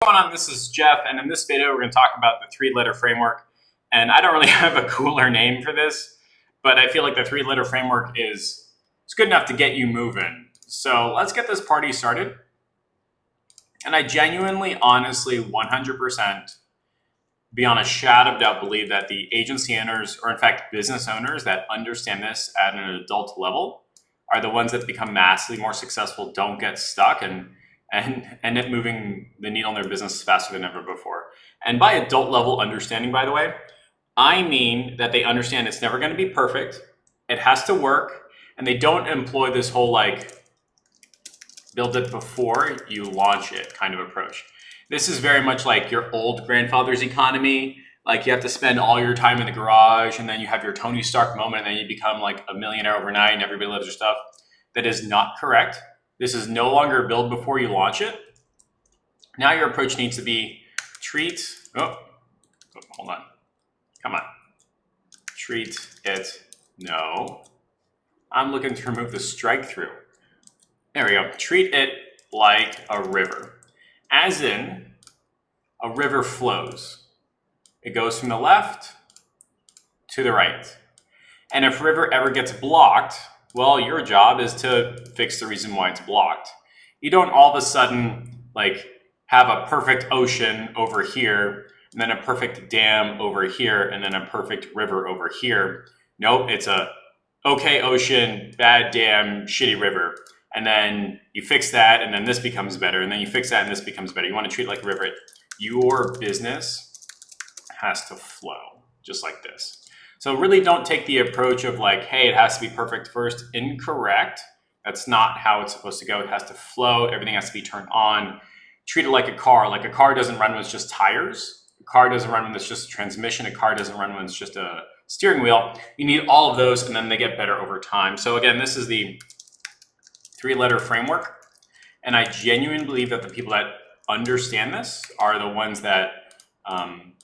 going on? This is Jeff, and in this video, we're going to talk about the three-letter framework. And I don't really have a cooler name for this, but I feel like the three-letter framework is it's good enough to get you moving. So let's get this party started. And I genuinely, honestly, 100%, beyond a shadow of doubt, believe that the agency owners, or in fact, business owners that understand this at an adult level are the ones that become massively more successful, don't get stuck, and end up moving the needle in their business faster than ever before. And by adult level understanding, by the way, I mean that they understand it's never going to be perfect. It has to work. And they don't employ this whole like build it before you launch it kind of approach. This is very much like your old grandfather's economy. Like you have to spend all your time in the garage and then you have your Tony Stark moment and then you become like a millionaire overnight and everybody loves your stuff. That is not correct. This is no longer build before you launch it. Now your approach needs to be treat, hold on, come on. Treat it, no. I'm looking to remove the strike through. There we go, treat it like a river. As in, a river flows. It goes from the left to the right. And if a river ever gets blocked, well, your job is to fix the reason why it's blocked. You don't all of a sudden like have a perfect ocean over here, and then a perfect dam over here, and then a perfect river over here. Nope, it's a okay ocean, bad dam, shitty river. And then you fix that, and then this becomes better, and then you fix that, and this becomes better. You want to treat it like a river. Your business has to flow, just like this. So really don't take the approach of like, hey, it has to be perfect first. Incorrect. That's not how it's supposed to go. It has to flow. Everything has to be turned on. Treat it like a car. Like a car doesn't run when it's just tires. A car doesn't run when it's just a transmission. A car doesn't run when it's just a steering wheel. You need all of those, and then they get better over time. So again, this is the three-letter framework. And I genuinely believe that the people that understand this are the ones that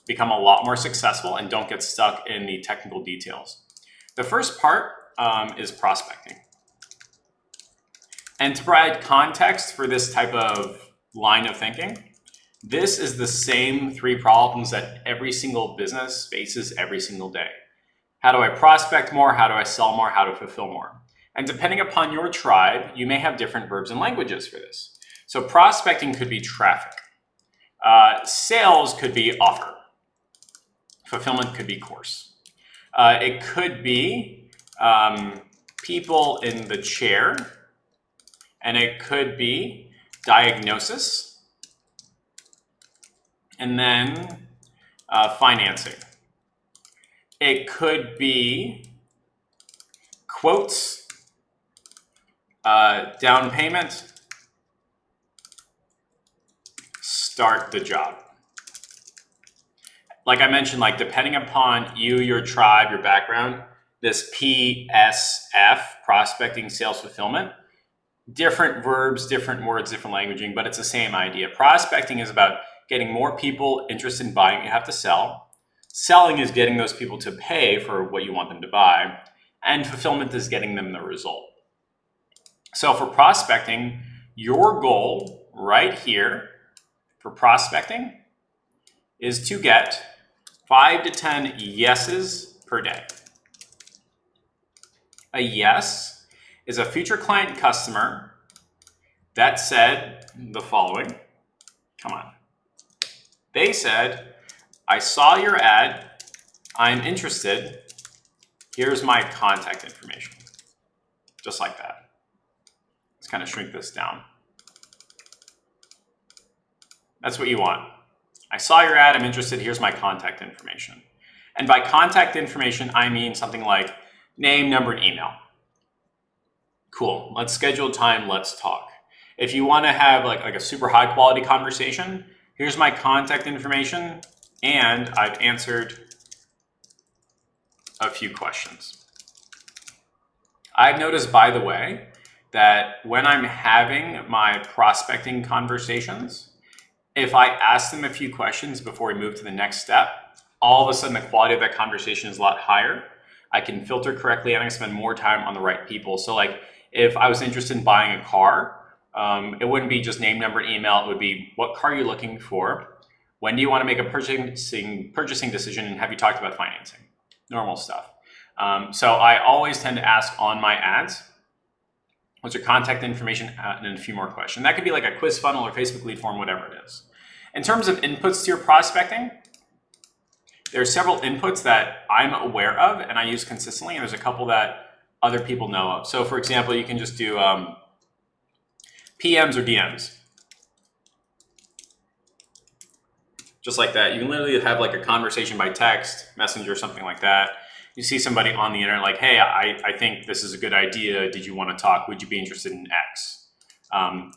become a lot more successful and don't get stuck in the technical details. The first part is prospecting. And to provide context for this type of line of thinking, this is the same three problems that every single business faces every single day. How do I prospect more? How do I sell more? How to fulfill more? And depending upon your tribe, you may have different verbs and languages for this. So prospecting could be traffic. Sales could be offer. Fulfillment could be course. It could be people in the chair, and it could be diagnosis, and then financing. It could be quotes, down payment, start the job. Like I mentioned, like depending upon you, your tribe, your background, this PSF, prospecting, sales, fulfillment, different verbs, different words, different languaging, but it's the same idea. Prospecting is about getting more people interested in buying. You have to sell. Selling is getting those people to pay for what you want them to buy. And fulfillment is getting them the result. So for prospecting, your goal right here for prospecting is to get 5 to 10 yeses per day. A yes is a future client customer that said the following. Come on. They said, I saw your ad. I'm interested. Here's my contact information. Just like that. Let's kind of shrink this down. That's what you want. I saw your ad, I'm interested, here's my contact information. And by contact information, I mean something like name, number, and email. Cool, let's schedule time, let's talk. If you wanna have like a super high quality conversation, here's my contact information, and I've answered a few questions. I've noticed, by the way, that when I'm having my prospecting conversations, if I ask them a few questions before we move to the next step, all of a sudden the quality of that conversation is a lot higher. I can filter correctly and I can spend more time on the right people. So like if I was interested in buying a car, It wouldn't be just name, number, email. It would be, what car are you looking for? When do you want to make a purchasing decision? And have you talked about financing? Normal stuff. So I always tend to ask on my ads, what's your contact information, and then a few more questions. That could be like a quiz funnel or Facebook lead form, whatever it is. In terms of inputs to your prospecting, there are several inputs that I'm aware of and I use consistently, and there's a couple that other people know of. So for example, you can just do PMs or DMs. Just like that. You can literally have like a conversation by text, messenger, something like that. You see somebody on the internet like, hey, I think this is a good idea. Did you want to talk? Would you be interested in X?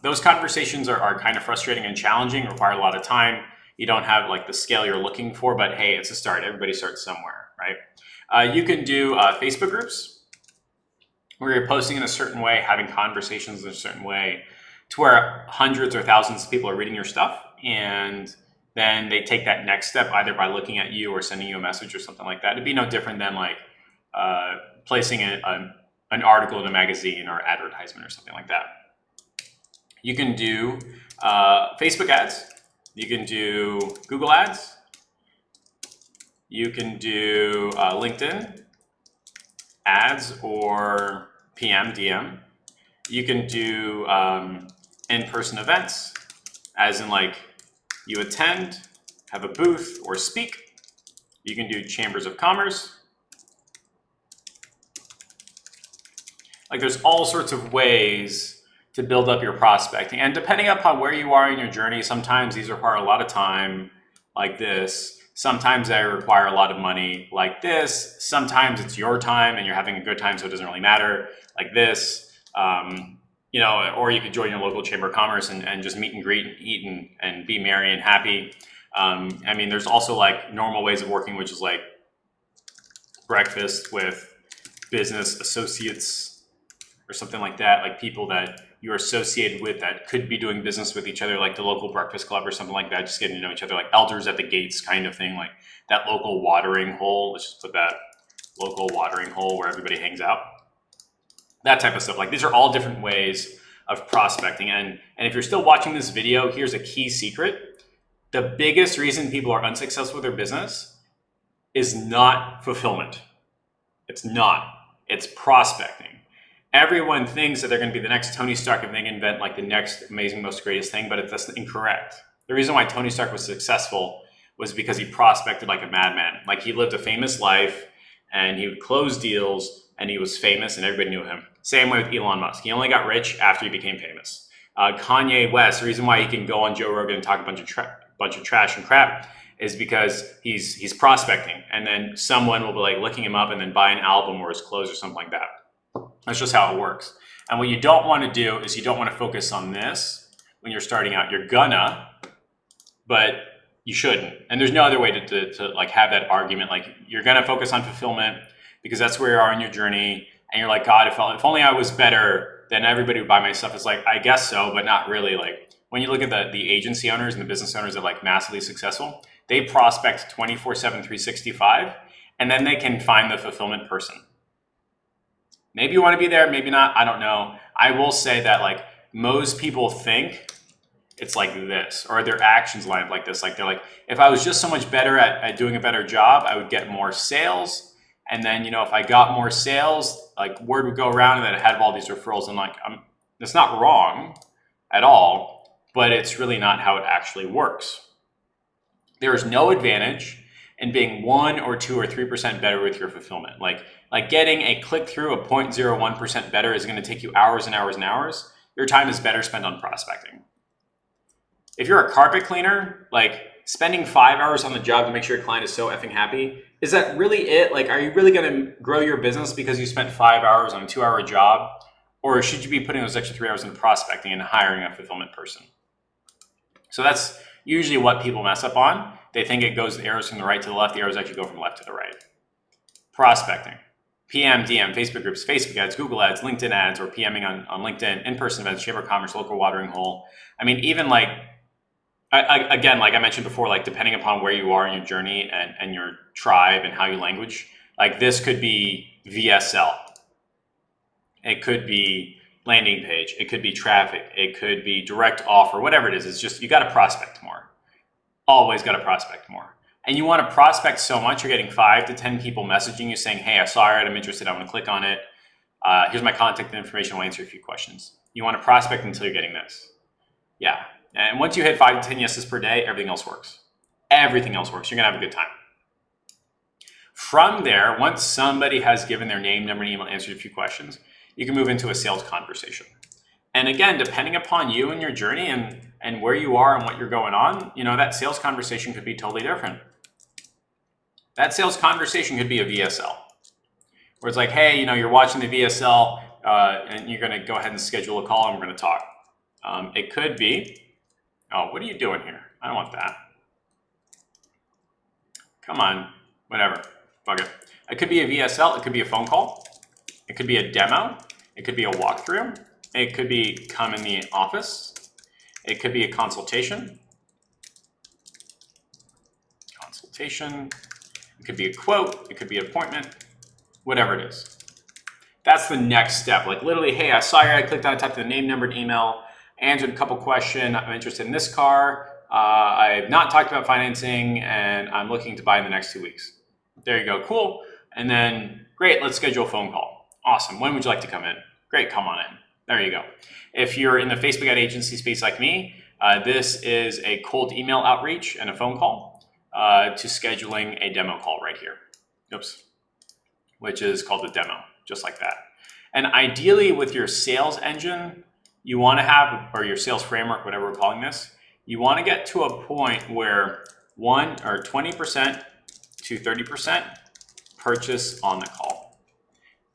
Those conversations are kind of frustrating and challenging, require a lot of time. You don't have like the scale you're looking for, but hey, it's a start. Everybody starts somewhere, right? You can do Facebook groups where you're posting in a certain way, having conversations in a certain way to where hundreds or thousands of people are reading your stuff, and then they take that next step either by looking at you or sending you a message or something like that. It'd be no different than like placing an article in a magazine or advertisement or something like that. You can do Facebook ads. You can do Google ads. You can do LinkedIn ads or PM, DM. You can do in-person events, as in like you attend, have a booth, or speak. You can do chambers of commerce. Like there's all sorts of ways to build up your prospecting. And depending upon where you are in your journey, sometimes these require a lot of time like this. Sometimes they require a lot of money like this. Sometimes it's your time and you're having a good time, so it doesn't really matter like this. You know, or you could join your local chamber of commerce and just meet and greet and eat and be merry and happy. I mean, there's also like normal ways of working, which is like breakfast with business associates or something like that, like people that you're associated with that could be doing business with each other, like the local breakfast club or something like that, just getting to know each other, like elders at the gates kind of thing, like that local watering hole. Let's just put that local watering hole where everybody hangs out. That type of stuff. Like these are all different ways of prospecting. And if you're still watching this video, here's a key secret. The biggest reason people are unsuccessful with their business is not fulfillment. It's not. It's prospecting. Everyone thinks that they're going to be the next Tony Stark and they invent like the next amazing, most greatest thing, but that's incorrect. The reason why Tony Stark was successful was because he prospected like a madman. Like he lived a famous life and he would close deals and he was famous and everybody knew him. Same way with Elon Musk. He only got rich after he became famous. Kanye West, the reason why he can go on Joe Rogan and talk a bunch of trash and crap is because he's prospecting, and then someone will be like looking him up and then buy an album or his clothes or something like that. That's just how it works. And what you don't want to do is you don't want to focus on this when you're starting out. You're gonna, but you shouldn't. And there's no other way to like have that argument. Like you're gonna focus on fulfillment because that's where you are in your journey. And you're like, God, if only I was better, then everybody would buy my stuff. It's like, I guess so, but not really. Like when you look at the agency owners and the business owners that are like massively successful, they prospect 24/7, 365, and then they can find the fulfillment person. Maybe you want to be there, maybe not, I don't know. I will say that like most people think it's like this, or their actions line up like this. Like they're like, if I was just so much better at doing a better job, I would get more sales. And then, you know, if I got more sales, like word would go around and then I had all these referrals. And like, it's not wrong at all, but it's really not how it actually works. There is no advantage in being 1 or 2 or 3% better with your fulfillment. Like getting a click through of 0.01% better is going to take you hours and hours and hours. Your time is better spent on prospecting. If you're a carpet cleaner, like spending 5 hours on the job to make sure your client is so effing happy, is that really it? Like, are you really going to grow your business because you spent 5 hours on a 2-hour job? Or should you be putting those extra 3 hours into prospecting and hiring a fulfillment person? So that's usually what people mess up on. They think it goes the arrows from the right to the left. The arrows actually go from left to the right. Prospecting. PM, DM, Facebook groups, Facebook ads, Google ads, LinkedIn ads, or PMing on LinkedIn, in-person events, chamber of commerce, local watering hole. I mean, even like, again, like I mentioned before, like depending upon where you are in your journey and your tribe and how you language, like this could be VSL. It could be landing page, it could be traffic, it could be direct offer, whatever it is. It's just, you got to prospect more. Always got to prospect more. And you want to prospect so much, you're getting 5 to 10 people messaging you saying, hey, I saw it, I'm interested, I'm going to click on it. Here's my contact information, I'll answer a few questions. You want to prospect until you're getting this. Yeah. And once you hit 5 to 10 yeses per day, everything else works. Everything else works. You're going to have a good time. From there, once somebody has given their name, number, and email, answered a few questions, you can move into a sales conversation. And again, depending upon you and your journey and where you are and what you're going on, that sales conversation could be totally different. That sales conversation could be a VSL, where it's like, hey, you're watching the VSL and you're going to go ahead and schedule a call and we're going to talk. It could be, oh, what are you doing here? I don't want that. Come on, whatever, fuck it. It could be a VSL, it could be a phone call, it could be a demo, it could be a walkthrough, it could be come in the office, it could be a consultation, it could be a quote, it could be an appointment, whatever it is. That's the next step. Like literally, hey, I saw you, I clicked on it, typed in the name, number, and email, answered a couple questions, I'm interested in this car, I've not talked about financing, and I'm looking to buy in the next 2 weeks. There you go, cool. And then, great, let's schedule a phone call. Awesome, when would you like to come in? Great, come on in. There you go. If you're in the Facebook ad agency space like me, this is a cold email outreach and a phone call to scheduling a demo call right here. Oops. Which is called the demo, just like that. And ideally with your sales engine, you want to have, or your sales framework, whatever we're calling this, you want to get to a point where 20% to 30% purchase on the call.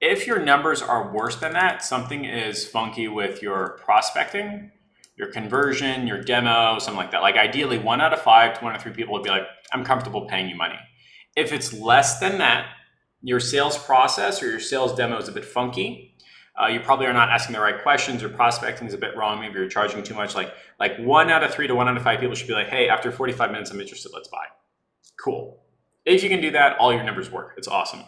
If your numbers are worse than that, something is funky with your prospecting, your conversion, your demo, something like that. Like ideally 1 out of 5 to 1 out of 3 people would be like, I'm comfortable paying you money. If it's less than that, your sales process or your sales demo is a bit funky. You probably are not asking the right questions, or prospecting is a bit wrong. Maybe you're charging too much. Like 1 out of 3 to 1 out of 5 people should be like, hey, after 45 minutes, I'm interested, let's buy. Cool. If you can do that, all your numbers work. It's awesome.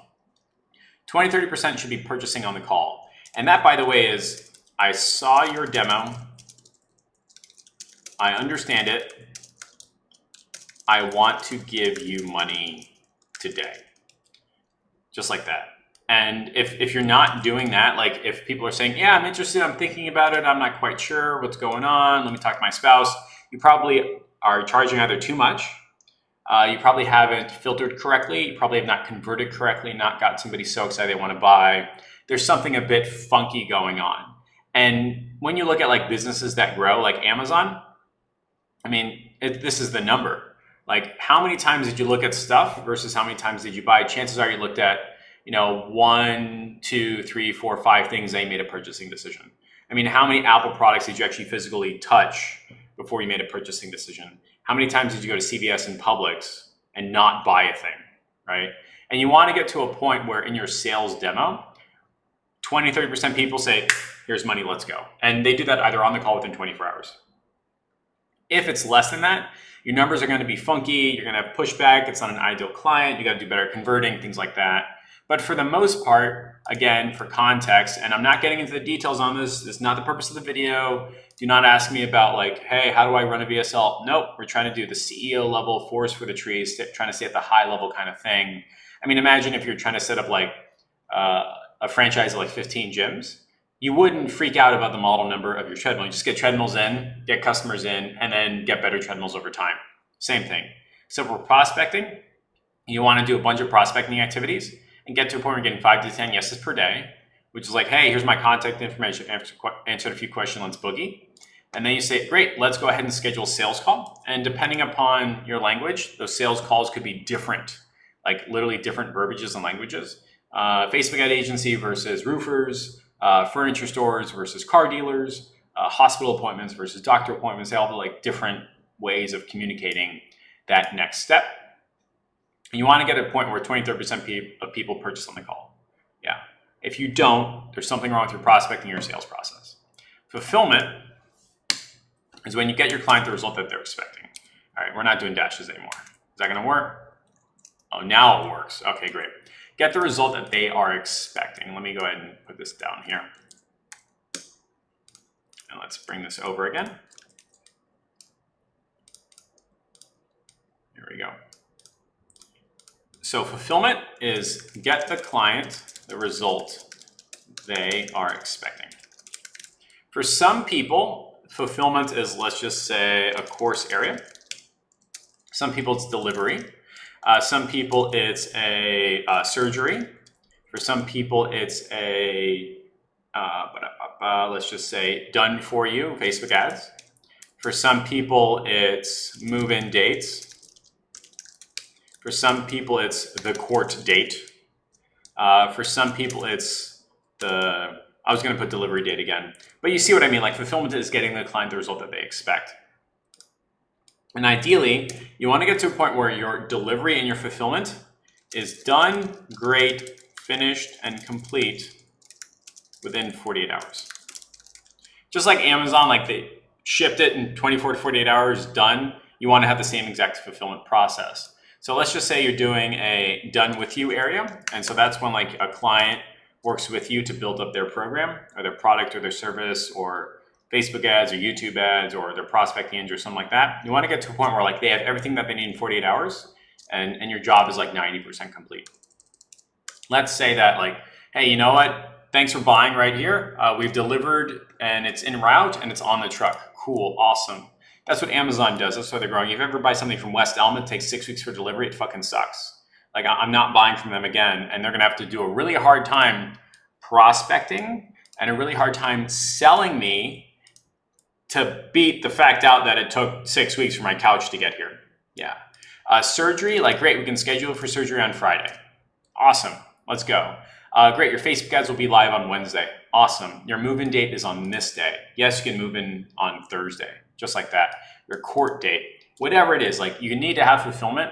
20, 30% should be purchasing on the call. And that, by the way, is I saw your demo. I understand it. I want to give you money today. Just like that. And if you're not doing that, like if people are saying, yeah, I'm interested, I'm thinking about it, I'm not quite sure what's going on, let me talk to my spouse, you probably are charging either too much, you probably haven't filtered correctly, you probably have not converted correctly, not got somebody so excited they want to buy. There's something a bit funky going on. And when you look at like businesses that grow, like Amazon, I mean, this is the number. Like how many times did you look at stuff versus how many times did you buy? Chances are you looked at 1, 2, 3, 4, 5 things that you made a purchasing decision. I mean, how many Apple products did you actually physically touch before you made a purchasing decision? How many times did you go to CVS and Publix and not buy a thing, right? And you want to get to a point where in your sales demo, 20, 30% people say, here's money, let's go. And they do that either on the call within 24 hours. If it's less than that, your numbers are going to be funky, you're going to have pushback, it's not an ideal client, you got to do better converting, things like that. But for the most part, again, for context, and I'm not getting into the details on this, this is not the purpose of the video. Do not ask me about like, hey, how do I run a VSL? Nope, we're trying to do the CEO level, forest for the trees, trying to stay at the high level kind of thing. I mean, imagine if you're trying to set up like a franchise of like 15 gyms. You wouldn't freak out about the model number of your treadmill. You just get treadmills in, get customers in, and then get better treadmills over time. Same thing. So for prospecting, you want to do a bunch of prospecting activities and get to a point where you're getting 5 to 10 yeses per day, which is like, hey, here's my contact information, answered a few questions, let's boogie. And then you say, great, let's go ahead and schedule a sales call. And depending upon your language, those sales calls could be different, like literally different verbiages and languages. Facebook ad agency versus roofers, furniture stores versus car dealers, hospital appointments versus doctor appointments. They all have like different ways of communicating that next step. And you want to get to a point where 20-30% of people purchase on the call. Yeah. If you don't, there's something wrong with your prospecting or your sales process. Fulfillment is when you get your client the result that they're expecting. All right, we're not doing dashes anymore. Is that going to work? Oh, now it works. Okay, great. Get the result that they are expecting. Let me go ahead and put this down here. And let's bring this over again. There we go. So fulfillment is get the client the result they are expecting. For some people, fulfillment is, let's just say, a course area. Some people it's delivery. Some people it's a surgery. For some people it's a, let's just say, done for you, Facebook ads. For some people it's move-in dates. For some people it's the court date. For some people it's the, I was going to put delivery date again, but you see what I mean. Like fulfillment is getting the client the result that they expect. And ideally, you want to get to a point where your delivery and your fulfillment is done, great, finished, and complete within 48 hours. Just like Amazon, like they shipped it in 24 to 48 hours, done. You want to have the same exact fulfillment process. So let's just say you're doing a done with you area. And so that's when like a client works with you to build up their program or their product or their service or Facebook ads or YouTube ads or their prospecting engine or something like that. You want to get to a point where like they have everything that they need in 48 hours and your job is like 90% complete. Let's say that like, hey, you know what? Thanks for buying right here. We've delivered and it's en route and it's on the truck. Cool, awesome. That's what Amazon does. That's why they're growing. If you ever buy something from West Elm, it takes 6 weeks for delivery. It fucking sucks. Like I'm not buying from them again. And they're going to have to do a really hard time prospecting and a really hard time selling me to beat the fact out that it took 6 weeks for my couch to get here. Yeah. Surgery, like great, we can schedule it for surgery on Friday. Awesome, let's go. Great, your Facebook ads will be live on Wednesday. Awesome, your move-in date is on this day. Yes, you can move in on Thursday, just like that. Your court date, whatever it is, like you need to have fulfillment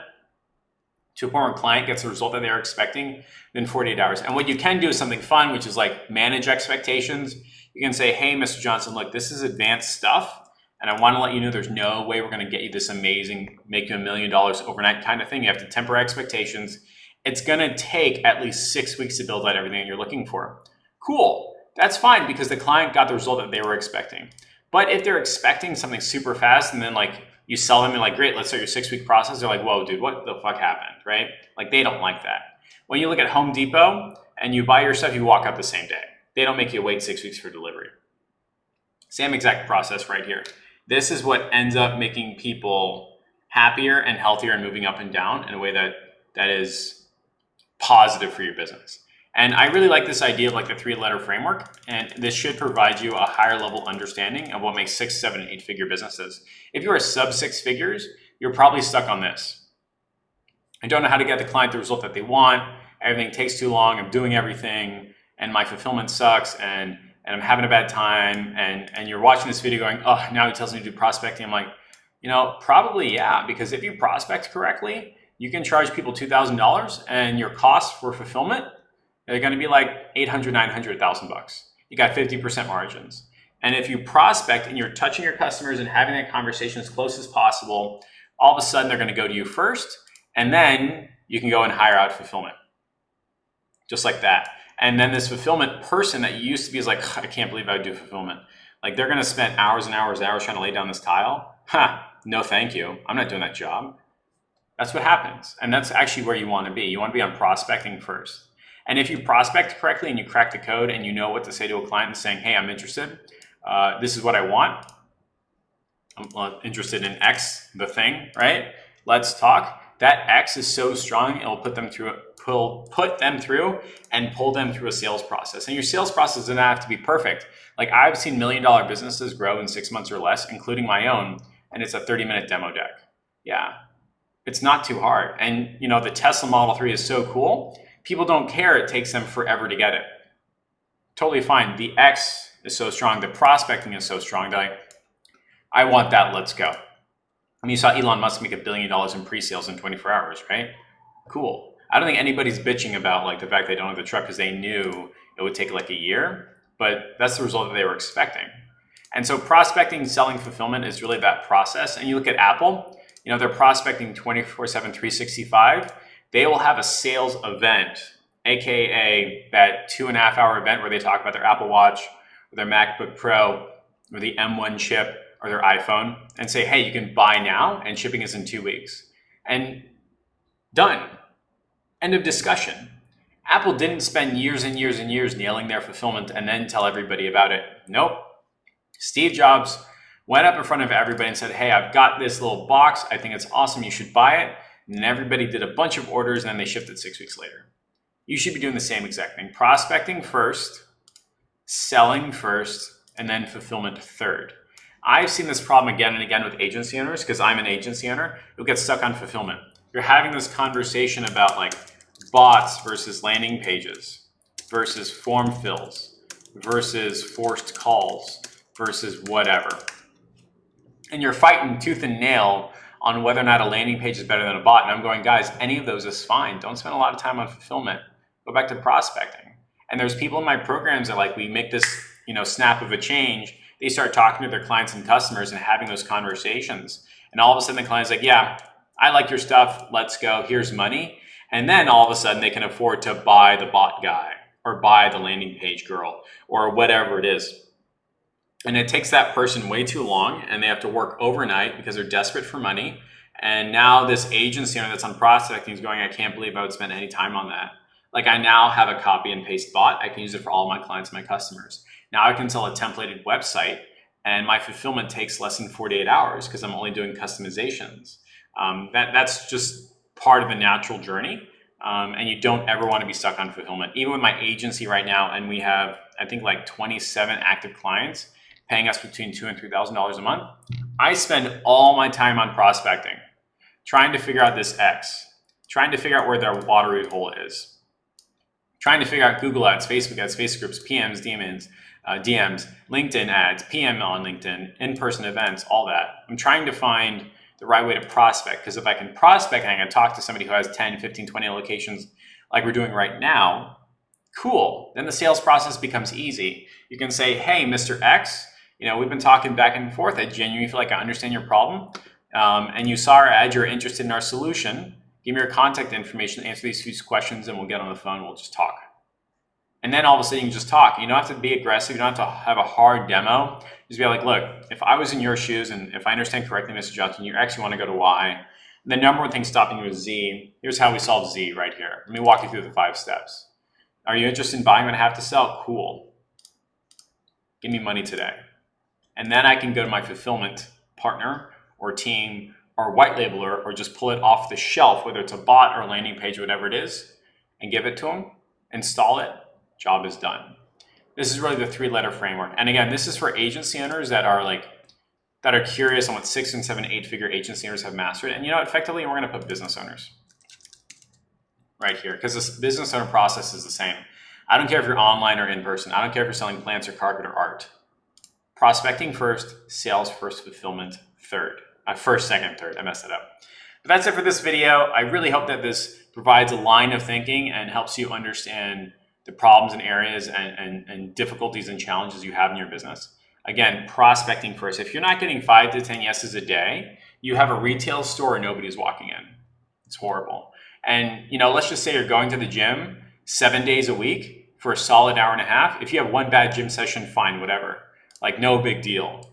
to a point where a client gets the result that they're expecting within 48 hours. And what you can do is something fun, which is like manage expectations. You can say, hey, Mr. Johnson, look, this is advanced stuff. And I want to let you know there's no way we're going to get you this amazing, make you $1 million overnight kind of thing. You have to temper expectations. It's going to take at least 6 weeks to build out everything you're looking for. Cool. That's fine because the client got the result that they were expecting. But if they're expecting something super fast and then like you sell them and like, great, let's start your 6 week process. They're like, whoa, dude, what the fuck happened, right? Like they don't like that. When you look at Home Depot and you buy your stuff, you walk out the same day. They don't make you wait 6 weeks for delivery. Same exact process right here. This is what ends up making people happier and healthier and moving up and down in a way that is positive for your business. And I really like this idea of like the 3-letter framework. And this should provide you a higher level understanding of what makes 6, 7, and 8-figure businesses. If you are sub 6 figures, you're probably stuck on this. I don't know how to get the client the result that they want. Everything takes too long. I'm doing everything and my fulfillment sucks and I'm having a bad time. And you're watching this video going, oh, now he tells me to do prospecting. I'm like, you know, probably yeah, because if you prospect correctly, you can charge people $2,000 and your costs for fulfillment, they're going to be like $800, $900, $1,000. You got 50% margins. And if you prospect and you're touching your customers and having that conversation as close as possible, all of a sudden they're going to go to you first, and then you can go and hire out fulfillment. Just like that. And then this fulfillment person that you used to be is like, I can't believe I would do fulfillment. Like they're going to spend hours and hours and hours trying to lay down this tile. No, thank you. I'm not doing that job. That's what happens. And that's actually where you want to be. You want to be on prospecting first. And if you prospect correctly and you crack the code and you know what to say to a client and saying, hey, I'm interested. This is what I want. I'm interested in X, the thing, right? Let's talk. That X is so strong, it'll put them through and pull them through a sales process. And your sales process doesn't have to be perfect. Like I've seen $1 million businesses grow in 6 months or less, including my own, and it's a 30-minute demo deck. Yeah, it's not too hard. And you know, the Tesla Model 3 is so cool. People don't care. It takes them forever to get it. Totally fine. The X is so strong. The prospecting is so strong that I want that. Let's go. I mean, you saw Elon Musk make $1 billion in pre-sales in 24 hours, right? Cool. I don't think anybody's bitching about like the fact they don't have the truck because they knew it would take like a year, but that's the result that they were expecting. And so prospecting, selling, fulfillment is really that process. And you look at Apple, you know, they're prospecting 24/7, 365. They will have a sales event, AKA that 2.5 hour event where they talk about their Apple Watch or their MacBook Pro or the M1 chip or their iPhone and say, hey, you can buy now and shipping is in 2 weeks. And done. End of discussion. Apple didn't spend years and years and years nailing their fulfillment and then tell everybody about it. Nope. Steve Jobs went up in front of everybody and said, hey, I've got this little box. I think it's awesome. You should buy it. And then everybody did a bunch of orders and then they shipped it 6 weeks later. You should be doing the same exact thing. Prospecting first, selling first, and then fulfillment third. I've seen this problem again and again with agency owners because I'm an agency owner who gets stuck on fulfillment. You're having this conversation about like bots versus landing pages versus form fills versus forced calls versus whatever. And you're fighting tooth and nail on whether or not a landing page is better than a bot. And I'm going, guys, any of those is fine. Don't spend a lot of time on fulfillment. Go back to prospecting. And there's people in my programs that like, we make this, snap of a change. They start talking to their clients and customers and having those conversations. And all of a sudden the client's like, yeah, I like your stuff. Let's go. Here's money. And then all of a sudden they can afford to buy the bot guy or buy the landing page girl or whatever it is. And it takes that person way too long and they have to work overnight because they're desperate for money. And now this agency owner that's on prospecting is going, I can't believe I would spend any time on that. Like I now have a copy and paste bot. I can use it for all my clients and my customers. Now I can sell a templated website and my fulfillment takes less than 48 hours because I'm only doing customizations. That's just part of the natural journey. And you don't ever want to be stuck on fulfillment. Even with my agency right now, and we have, I think like 27 active clients paying us between $2,000 and $3,000 a month. I spend all my time on prospecting, trying to figure out this X, trying to figure out where their watery hole is, trying to figure out Google ads, Facebook groups, PMs, DMs, LinkedIn ads, PM on LinkedIn, in-person events, all that. I'm trying to find the right way to prospect because if I can prospect and I can talk to somebody who has 10, 15, 20 locations like we're doing right now, cool. Then the sales process becomes easy. You can say, hey, Mr. X, we've been talking back and forth. I genuinely feel like I understand your problem. And you saw our ad, you're interested in our solution. Give me your contact information, answer these few questions, and we'll get on the phone. We'll just talk. And then all of a sudden you can just talk. You don't have to be aggressive. You don't have to have a hard demo. Just be like, look, if I was in your shoes and if I understand correctly, Mr. Johnson, you actually want to go to Y. The number one thing stopping you is Z. Here's how we solve Z right here. Let me walk you through the 5 steps. Are you interested in buying what I have to sell? Cool. Give me money today. And then I can go to my fulfillment partner or team or white labeler or just pull it off the shelf, whether it's a bot or a landing page, whatever it is, and give it to them, install it, job is done. This is really the 3-letter framework. And again, this is for agency owners that are curious on what 6 and 7, 8-figure agency owners have mastered. And effectively, we're going to put business owners right here because this business owner process is the same. I don't care if you're online or in person. I don't care if you're selling plants or carpet or art. Prospecting first, sales first, fulfillment third. First, second, third. I messed it up. But that's it for this video. I really hope that this provides a line of thinking and helps you understand the problems and areas and difficulties and challenges you have in your business. Again, prospecting first. If you're not getting 5 to 10 yeses a day, you have a retail store and nobody's walking in. It's horrible. And let's just say you're going to the gym 7 days a week for a solid hour and a half. If you have one bad gym session, fine, whatever. Like no big deal.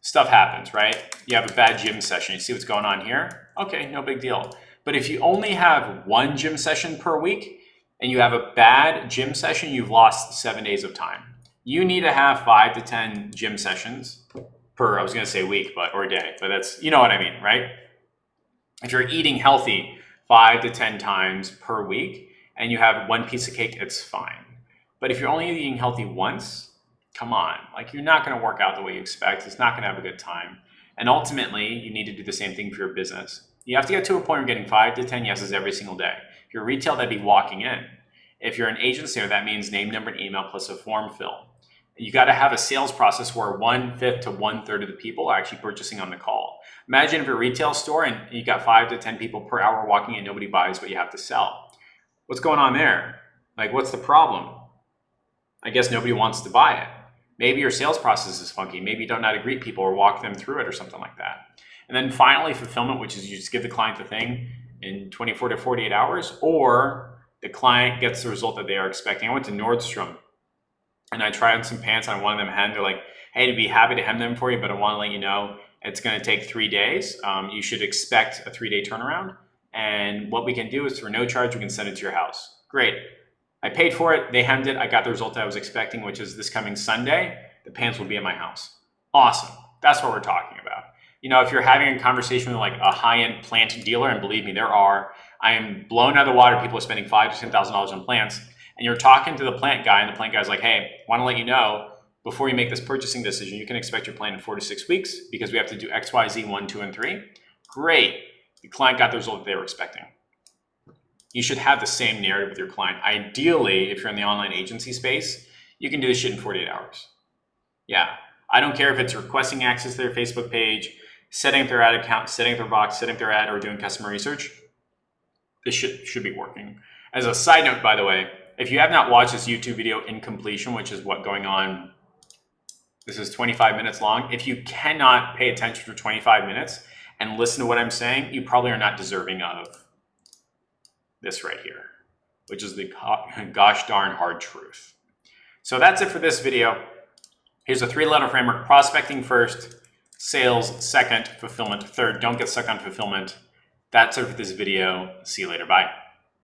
Stuff happens, right? You have a bad gym session. You see what's going on here? Okay, no big deal. But if you only have one gym session per week and you have a bad gym session, you've lost 7 days of time. You need to have 5 to 10 gym sessions per, I was going to say week, or a day, but that's, you know what I mean, right? If you're eating healthy 5 to 10 times per week and you have one piece of cake, it's fine. But if you're only eating healthy once, come on, you're not going to work out the way you expect. It's not going to have a good time. And ultimately, you need to do the same thing for your business. You have to get to a point where you're getting 5 to 10 yeses every single day. If you're retail, that'd be walking in. If you're an agency, that means name, number, and email plus a form fill. You got to have a sales process where 1/5 to 1/3 of the people are actually purchasing on the call. Imagine if you're a retail store and you got 5 to 10 people per hour walking in, nobody buys what you have to sell. What's going on there? What's the problem? I guess nobody wants to buy it. Maybe your sales process is funky. Maybe you don't know how to greet people or walk them through it or something like that. And then finally, fulfillment, which is you just give the client the thing in 24 to 48 hours, or the client gets the result that they are expecting. I went to Nordstrom and I tried on some pants and I wanted them hemmed. They're like, hey, to be happy to hem them for you, but I want to let you know it's going to take 3 days. You should expect a 3-day turnaround. And what we can do is for no charge, we can send it to your house. Great. I paid for it. They hemmed it. I got the result I was expecting, which is this coming Sunday, the pants will be at my house. Awesome. That's what we're talking about. You know, if you're having a conversation with like a high-end plant dealer, and believe me, there are, I am blown out of the water. People are spending $5,000 to $10,000 on plants. And you're talking to the plant guy, and the plant guy's like, hey, want to let you know, before you make this purchasing decision, you can expect your plant in 4 to 6 weeks because we have to do X, Y, Z, 1, 2, and 3. Great. The client got the result that they were expecting. You should have the same narrative with your client. Ideally, if you're in the online agency space, you can do this shit in 48 hours. Yeah. I don't care if it's requesting access to their Facebook page, setting up their ad account, setting up their box, setting up their ad, or doing customer research. This should be working. As a side note, by the way, if you have not watched this YouTube video in completion, which is what going on, this is 25 minutes long. If you cannot pay attention for 25 minutes and listen to what I'm saying, you probably are not deserving of this right here, which is the gosh darn hard truth. So that's it for this video. Here's a 3-letter framework: prospecting first, sales second, fulfillment third. Don't get stuck on fulfillment. That's it for this video. See you later. Bye.